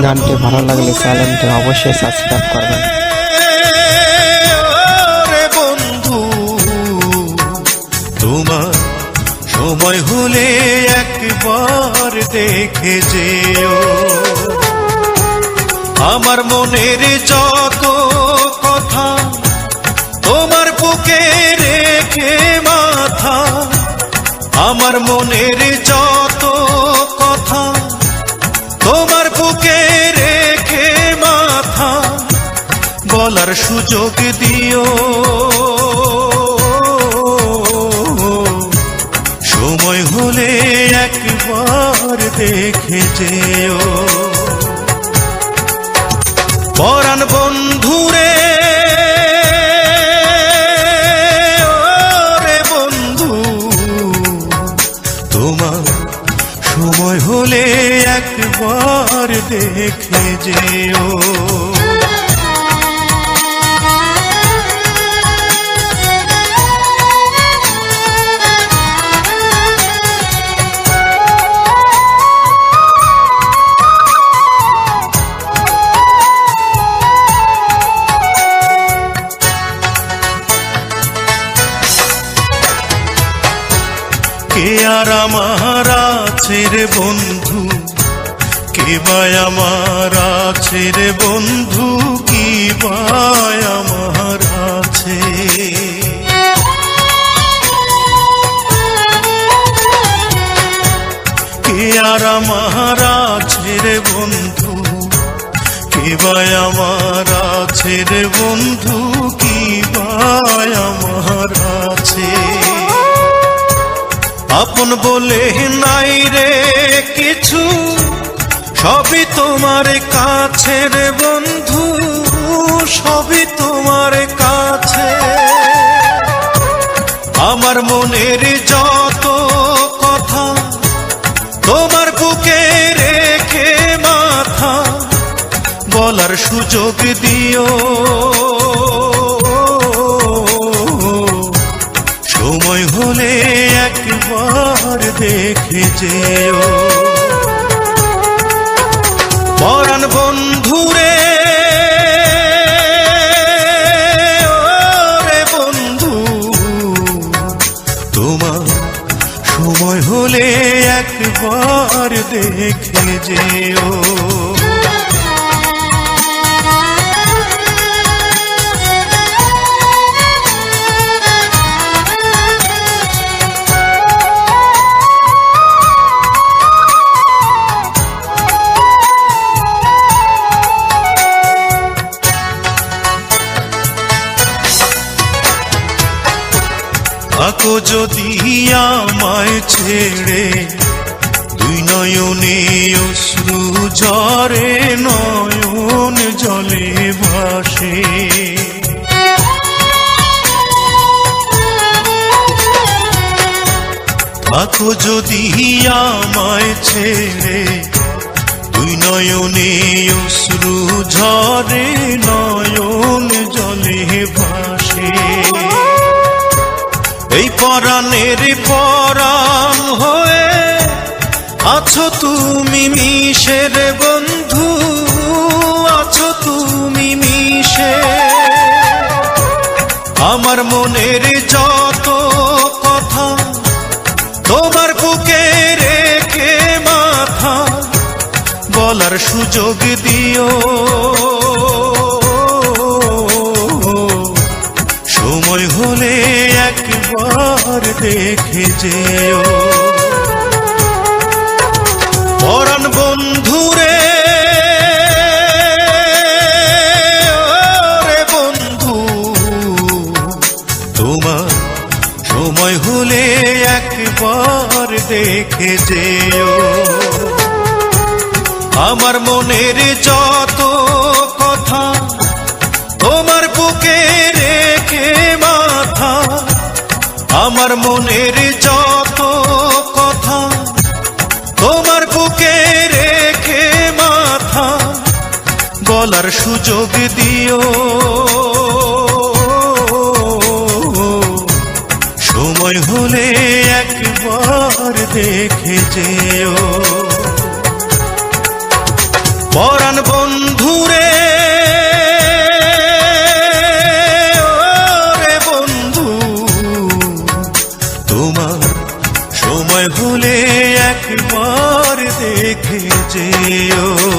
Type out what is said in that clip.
গানটি ভালো লাগলে চ্যানেলটি অবশ্যই সাবস্ক্রাইব করবেন। বন্ধু তোমার সময় হলে একবার দেখে যেও, আমার মনের যত কথা তোমার বুকে রেখে মাথা, আমার মনের যত কথা তোমার বুকে রেখে মাথা, বলার সুযোগ দিও, সময় হলে একবার দেখে যেও। পরাণ বন্ধুরে বন্ধু তোমার সময় হলে একবার দেখে যেও। কে আর আমার আছে রে বন্ধু, কে বায় আমার আছে রে বন্ধু, কি বায় আমার আছে। কে আর আমার আছে রে বন্ধু, কে বায় আমার আছে রে বন্ধু, কি বায় আমার আছে। আপন বলে নাই রে কিছু, সবই তোমার কাছে রে বন্ধু, সবই তোমার কাছে। আমার মনের যত কথা তোমার বুকে রেখে মাথা, বলার সুযোগ দিও, সময় হলে একবার দেখে যেও। পরাণ বন্ধুরে বন্ধু তোমার সময় হলে একবার দেখে যেও। থাকো যদি আমায় ছেড়ে, দুই নয়নে অশ্রু ঝরে, নয়ন জলে ভাসে। থাকো যদি আমায় ছেড়ে, দুই নয়নে অশ্রু ঝরে, নয়ন জলে ভাসে। এই পরাণের পরাণ হয়ে আছো তুমি মিশে রে বন্ধু, আছো তুমি মিশে। আমার মনের যত কথা তোমার বুকে রেখে মাথা, বলার সুযোগ দিও, সময় হলে একবার দেখে যেও। পরাণ বন্ধুরে বন্ধু তোমার সময় হলে একবার দেখে যেও। আমার মনের যত কথা তোমার বুকে রেখে মাথা, আমার মনের যত কথা তোমার বুকে রেখে মাথা, বলার সুযোগ দিও, সময় হলে একবার দেখে যেও। পরাণ বন্ধুরে ওরে বন্ধু, তোমার সময় হলে একবার দেখে যেও।